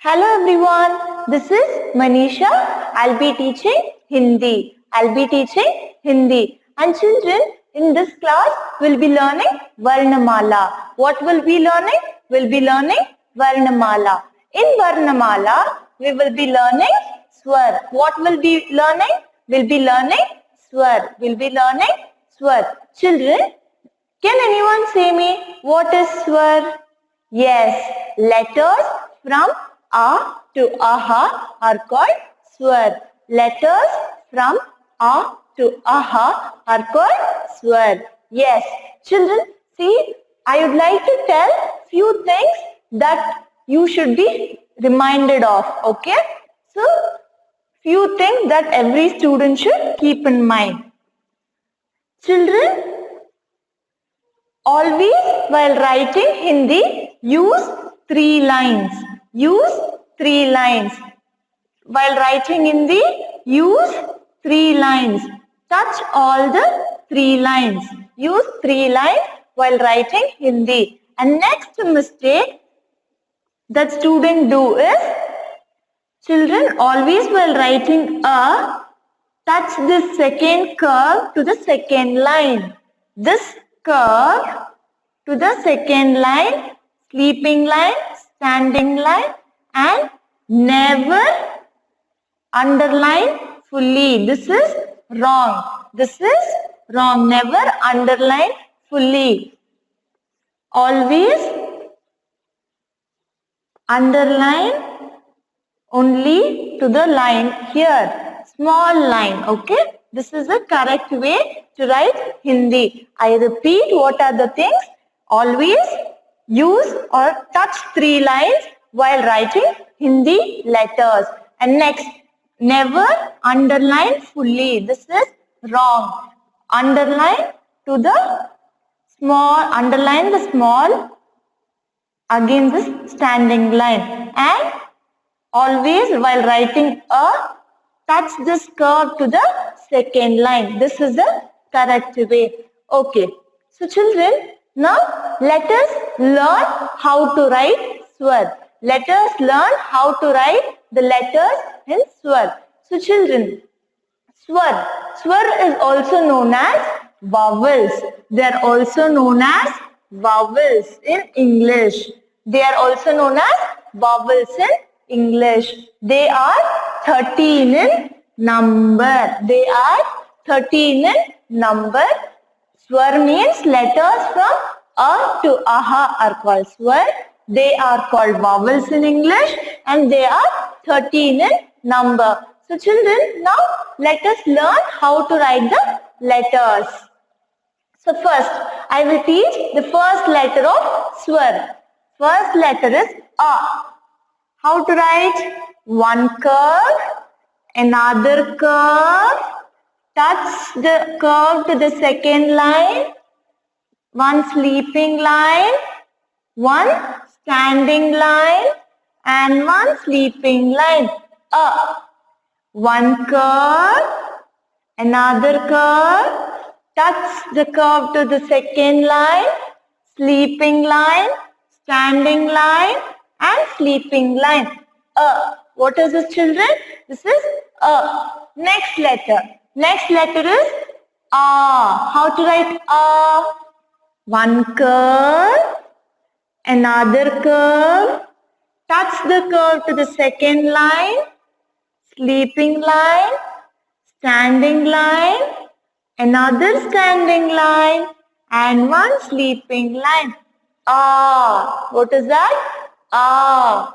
Hello everyone, this is Manisha. I'll be teaching Hindi. And children, in this class, we'll be learning Varnamala. What will be learning? We'll be learning Varnamala. In Varnamala, we will be learning Swar. What will be learning? We'll be learning Swar. Children, can anyone say me what is Swar? Yes, letters from A to Aha are called Swar. Letters from A to Aha are called Swar. Yes, children, see, I would like to tell few things that you should be reminded of, okay? So, few things that every student should keep in mind. Children, always while writing Hindi, use 3 lines. While writing Hindi, use 3 lines. Touch all the 3 lines. Use 3 lines while writing Hindi. And next mistake that student do is, children always while writing a, touch this second curve to the second line. This curve to the second line, sleeping line, standing line, and never underline fully. This is wrong. Never underline fully. Always underline only to the line here. Small line, okay? This is the correct way to write Hindi. I repeat, what are the things? Always use or touch 3 lines while writing Hindi letters. And next, never underline fully. This is wrong. Underline the small against the standing line. And always while writing a, touch this curve to the second line. This is the correct way. Okay. So children, now let us learn how to write Swar. Let us learn how to write the letters in Swar. So children, Swar is also known as vowels. They are also known as vowels in English. They are also known as vowels in English. They are 13 in number. Swar means letters from A to Aha are called Swar. They are called vowels in English and they are 13 in number. So children, now let us learn how to write the letters. So first, I will teach the first letter of Swar. First letter is A. How to write? One curve, another curve, touch the curve to the second line, one sleeping line, one standing line, and one sleeping line. A. One curve, another curve, touch the curve to the second line, sleeping line, standing line, and sleeping line. A. What is this, children? This is A. Next letter is A. How to write A? One curve, another curve, touch the curve to the second line, sleeping line, standing line, another standing line, and one sleeping line. A. What is that? A.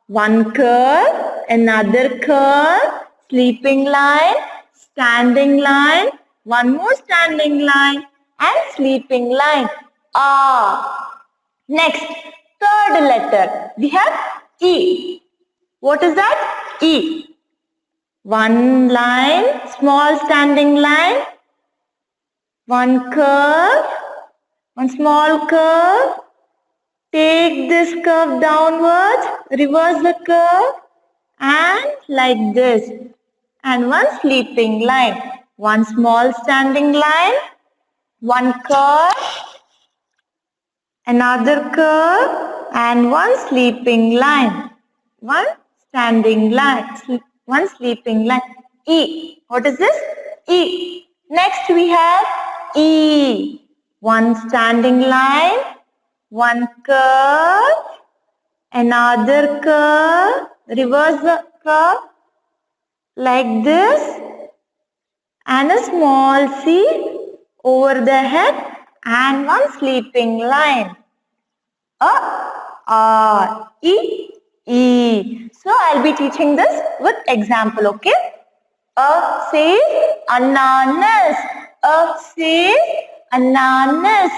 One curve, another curve, sleeping line, standing line, one more standing line, and sleeping line. A. Next, third letter, we have E. What is that? E. One line, small standing line, one curve, one small curve. Take this curve downwards, reverse the curve, and like this. And one sleeping line. One small standing line, one curve, another curve, and one sleeping line. One standing line. One sleeping line. E. What is this? E. Next we have E. One standing line, one curve, another curve, reverse the curve like this, and a small C over the head and one sleeping line. E, E. So I'll be teaching this with example, okay? A says ananas. A says ananas.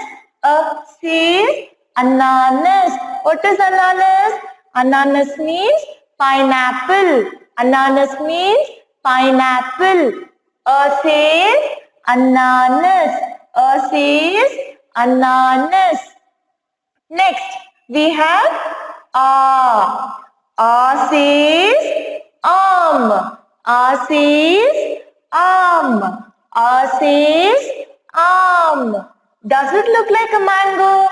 A says ananas. What is ananas? Ananas means pineapple. Ananas means pineapple. A says ananas. A says ananas. Next, we have A. A says arm. A says arm. A says arm. Does it look like a mango?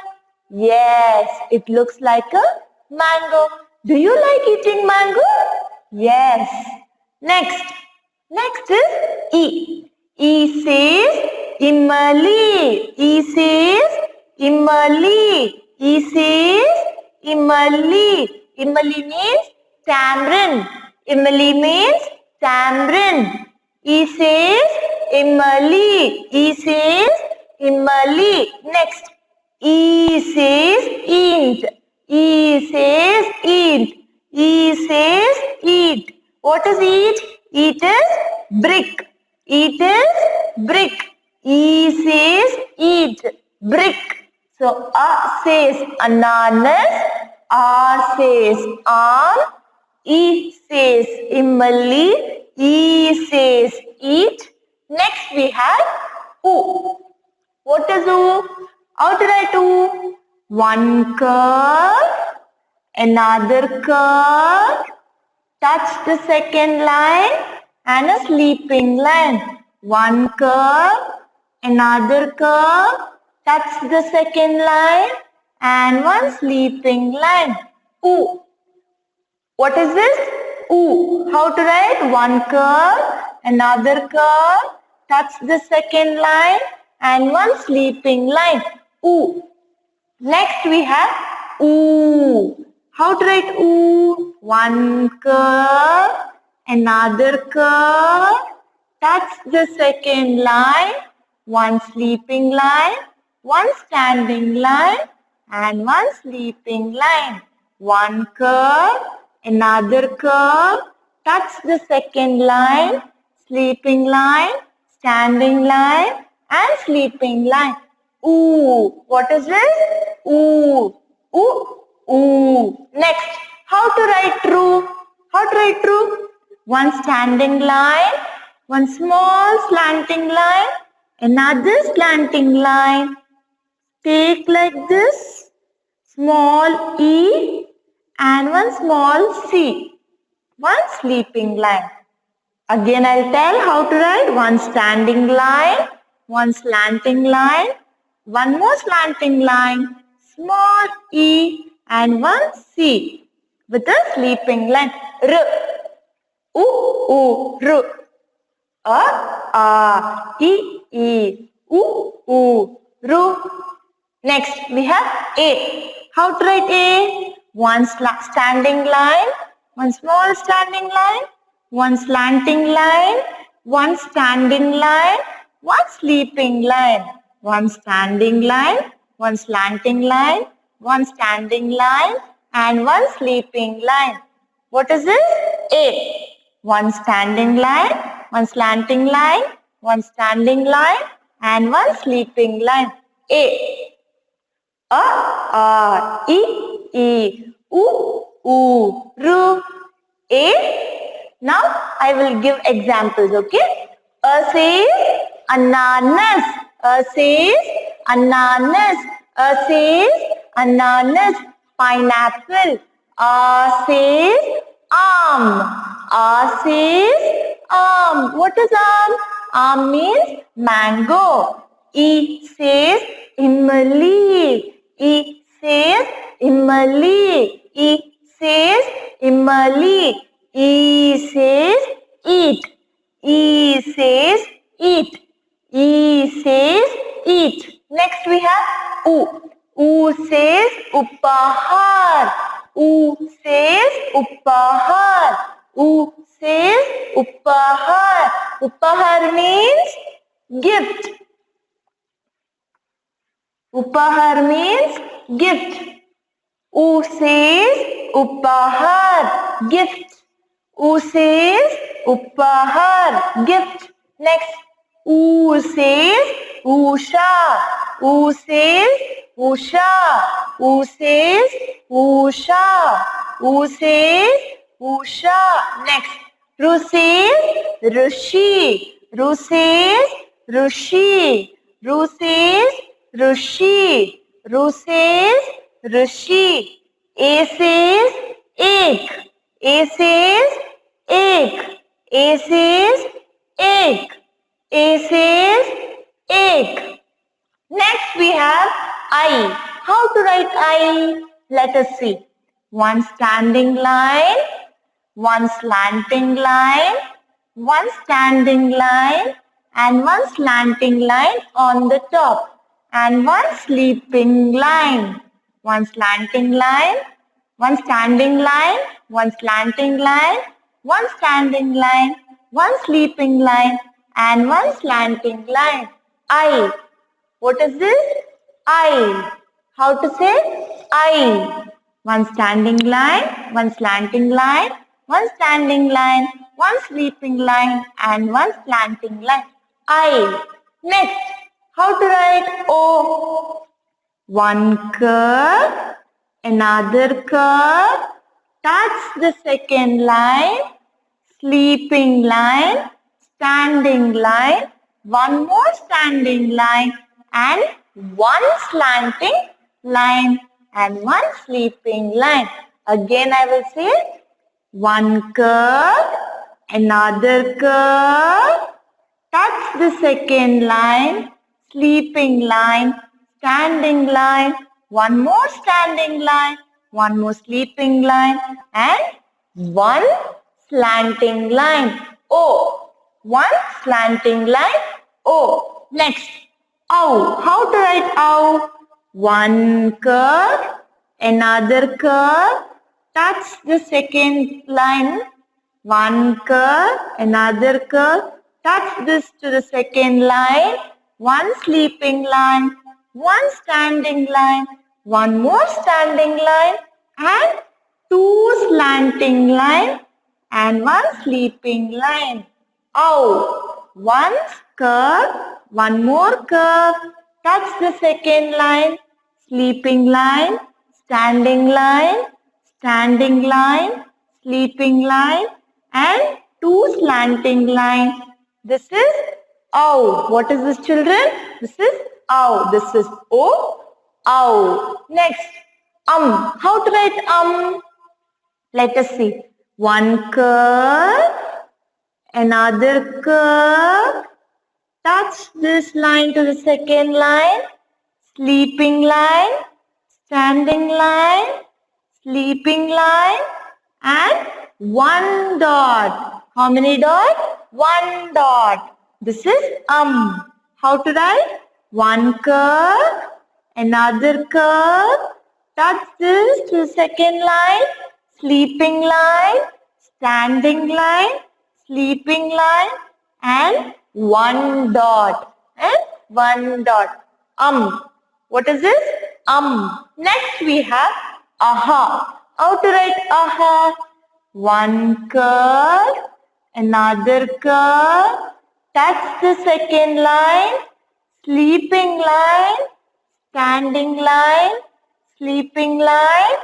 Yes, it looks like a mango. Do you like eating mango? Yes. Next is E. E says Imali. E says Imali. E says Imali. Imali means tamarind. Imali means tamarind. E says Imali. E says Imali. Next, E says eat. E says eat. E says eat. What is eat? Eat is brick. Eat is brick. E says eat. Brick. So, A says ananas. A says arm. E says Imali. E says eat. Next we have U. What is U? How to write U? One curve, another curve, touch the second line and a sleeping line. One curve, another curve, touch the second line and one sleeping line. U. What is this? U. How to write? One curve, another curve, touch the second line and one sleeping line. U. Next we have U. How to write U? One curve, another curve, touch the second line, one sleeping line, one standing line and one sleeping line. One curve, another curve, touch the second line, sleeping line, standing line and sleeping line. Ooh. What is this? Ooh. Ooh. Ooh. Next, how to write true? How to write true? One standing line, one small slanting line, another slanting line. Take like this, small E and one small C. One sleeping line. Again I'll tell how to write. One standing line, one slanting line, one more slanting line, small E and one C with a sleeping line. R. U. R. A. E. U. R. Next we have A. How to write A? One standing line, one small standing line, one slanting line, one standing line, one sleeping line, one standing line, one slanting line, one standing line and one sleeping line. What is this? A. One standing line, one slanting line, one standing line and one sleeping line. A. A. E. U. R. A. Now I will give examples, okay? A says ananas. A says ananas. A says ananas. Pineapple. A says arm. A says arm. What is arm? Arm means mango. E says Imali. E says Imali. E says Imali. E says eat. E says eat. E says eat. Next we have U. U says upahar. U says upahar. U says upahar. Upahar means gift. Upahar means gift. U says upahar, gift. U says upahar, gift. Next, U says usha. U says usha. U says usha. U says usha. Next, Ru says rushi. Ru says rushi. Ru says rushi. Ru says rushi. A says ek. A says ek. A says ek. A says ek. Next we have I. How to write I? Let us see. One standing line, one slanting line, one standing line, and one slanting line on the top, and one sleeping line. One slanting line, one standing line, one slanting line, one standing line, one sleeping line, and one slanting line. I. What is this? I. How to say? I. One standing line, one slanting line, one standing line, one sleeping line, and one slanting line. I. Next, how to write O? One curve, another curve, touch the second line, sleeping line, standing line, one more standing line, and one slanting line, and one sleeping line. Again I will say, one curve, another curve, touch the second line, sleeping line, standing line, one more standing line, one more sleeping line, and one slanting line. O. One slanting line. O. Next. Ow. How to write ow? One curve, another curve, touch the second line, one curve, another curve, touch this to the second line, one sleeping line, one standing line, one more standing line, and two slanting line, and one sleeping line. Ow. One curve, one more curve, touch the second line, sleeping line, standing line, standing line, sleeping line, and two slanting lines. This is ow. What is this, children? This is ow. This is O. Ow. Next, How to write Let us see. One curve, another curve, touch this line to the second line, sleeping line, standing line, sleeping line, and one dot. How many dots? One dot. This is How to write? One curve, another curve, touch this to the second line, sleeping line, standing line, sleeping line, and one dot. And one dot. What is this? Next we have aha. How to write aha? One curve, another curve, touch the second line, sleeping line, standing line, sleeping line,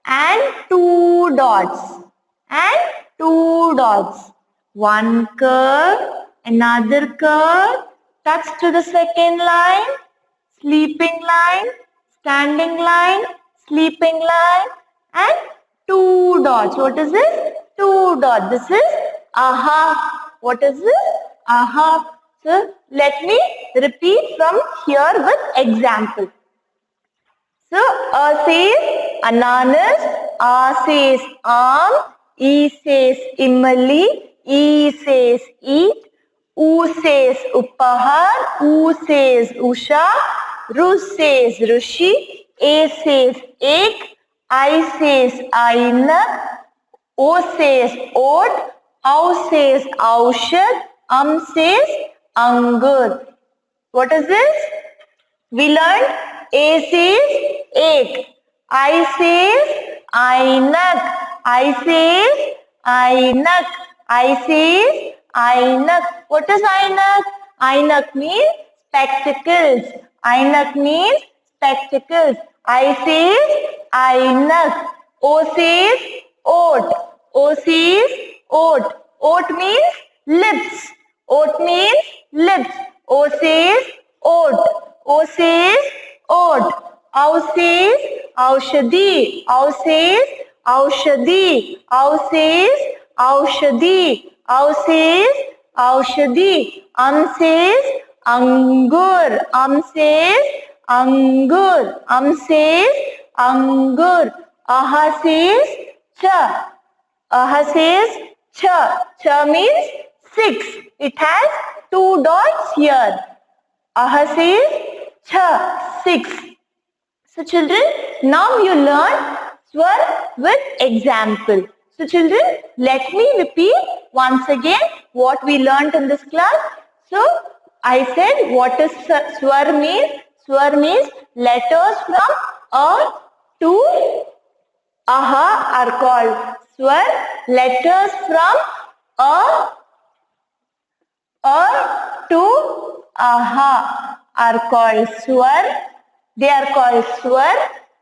and two dots. And two dots. One curve, another curve, touch to the second line, sleeping line, standing line, sleeping line, and two dots. What is this? Two dots. This is aha. What is this? Aha. So let me repeat from here with example. So says ananas, A says arm, E says Imali, E says eat, U says upahar, U says usha, Ru says rushi, A says ek, I says ainak, O says oat, Au says aushad, says angur. What is this? We learned A says ek, I says ainak, I says ainak, I says ainak. What is ainak? Ainak means spectacles. Ainak means spectacles. I says ainak. O says oat. O says oat. Oat means lips. Oat means lips. O says oat. O says oat. Au says aushadi. Au says aushadi. Au says aushadi. Au says aushadi. Says angur. Says angur. Says angur. Aha says cha. Aha says cha. Cha means 6. It has 2 dots here. Aha says cha, 6. So children, now you learn swar with example. So children, let me repeat once again what we learned in this class. So I said what is swar means? Swar means letters from a to aha are called swar. Letters from a to aha are called swar. They are called swar.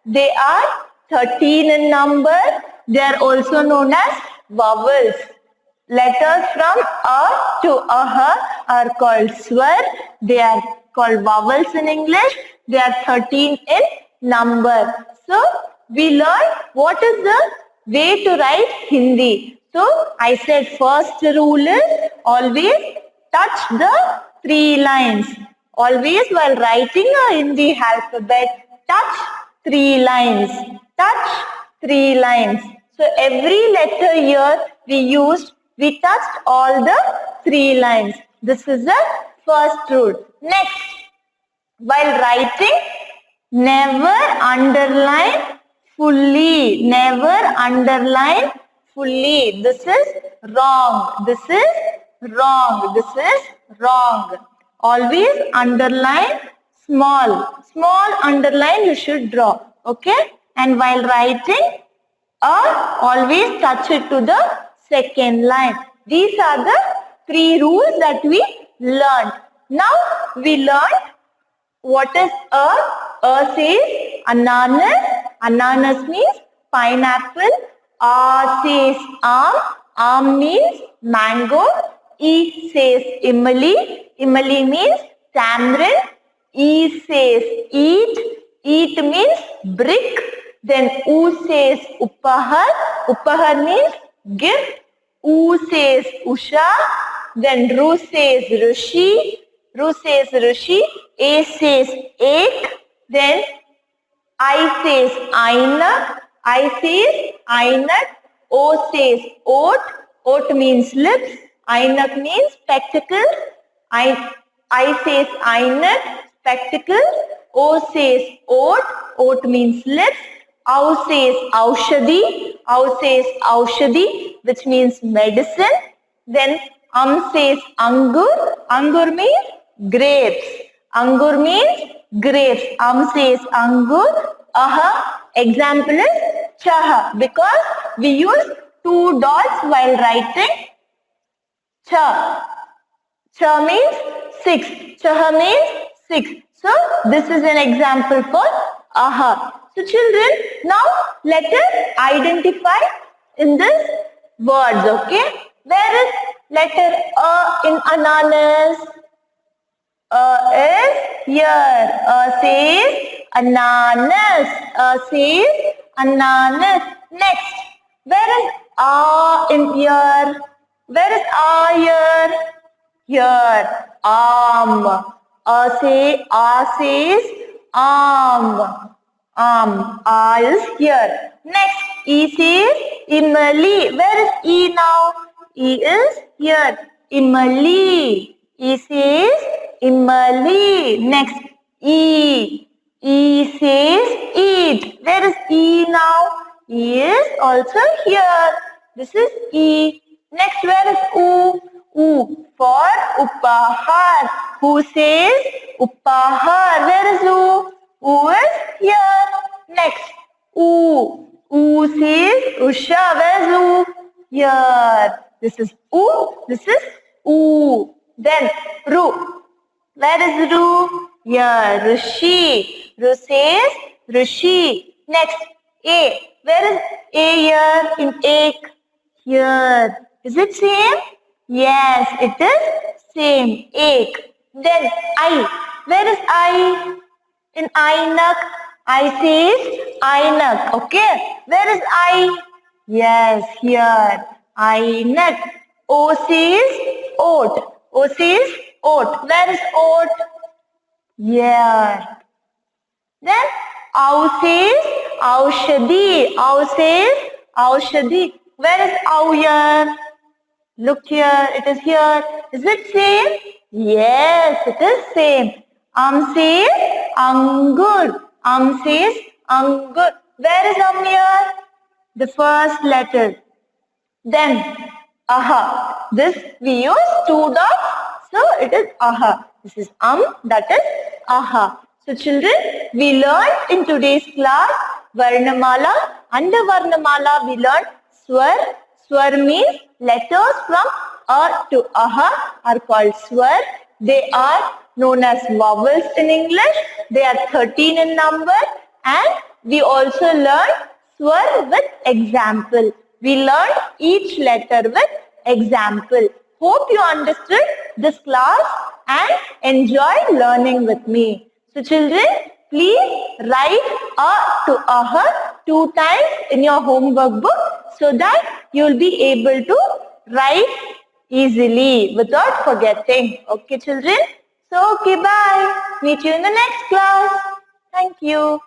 They are 13 in number. They are also known as vowels. Letters from a to aha are called swar. They are called vowels in English. They are 13 in number. So we learned what is the way to write Hindi. So I said first rule is always touch the 3 lines. Always while writing a Hindi alphabet, touch 3 lines. Touch 3 lines. So every letter here we touched all the 3 lines. This is the first rule. Next, while writing, never underline fully. Never underline fully. This is wrong. This is wrong. This is wrong. Always underline small. Small underline you should draw. Okay? And while writing, always touch it to the second line. These are the 3 rules that we learned. Now we learned what is a. A says ananas. Ananas means pineapple. A says Am means mango. E says Imali. Imali means tamarind. E says eat. Eat means brick. Then U says upahar. Upahar means gift. U says usha. Then Ru says rushi. Ru says rushi. A says ek. Then I says ainak. I says ainak. O says oat. Oat means lips. Ainak means spectacles. I says ainak, spectacles. O says oat. Oat means lips. Au says aushadi. Au says aushadi, which means medicine. Then says angur. Angur means grapes. Angur means grapes. Says angur. Aha. Example is chaha, because we use 2 dots while writing cha. Cha means 6. Chaha means 6. So this is an example for aha. So children, now let us identify in this words, okay? Where is letter A in ananas? A is here. A says ananas. A says ananas. Next, where is A in here? Where is A here? Here. A says arm. A is here. Next, E says Imali. Where is E now? E is here. Imali. E says Imali. Next, E. E says eat. Where is E now? E is also here. This is E. Next, where is U? U for Upahar. Who says Upahar? Where is U? U is here. Next, U. U says Usha. Where is U? Here. This is U. This is U. Then Ru. Where is Ru? Here. Rishi. Ru says Rishi. Next, A. Where is A here in ek? Here. Is it same? Yes, it is same. Ek. Then I. Where is I? In Ainak. I says Ainak. Okay. Where is I? Yes, here. Ainak. O says oat. O says oat. Where is oat? Here. Then Au says Aushadhi. Au says Aushadhi. Where is Au here? Look here. It is here. Is it same? Yes, it is same. Says Angur. Says Angur. Where is here? The first letter. Then Aha. This we use 2 dots. So it is Aha. This is that is Aha. So children, we learned in today's class Varnamala. Under Varnamala we learned Swar. Swar means letters from A to Aha are called Swar. They are known as vowels in English. They are 13 in number, and we also learned Swar with example. We learned each letter with example. Hope you understood this class and enjoyed learning with me. So children, please write A to Aha 2 times in your homework book so that you will be able to write easily without forgetting. Okay children? So okay, bye. Meet you in the next class. Thank you.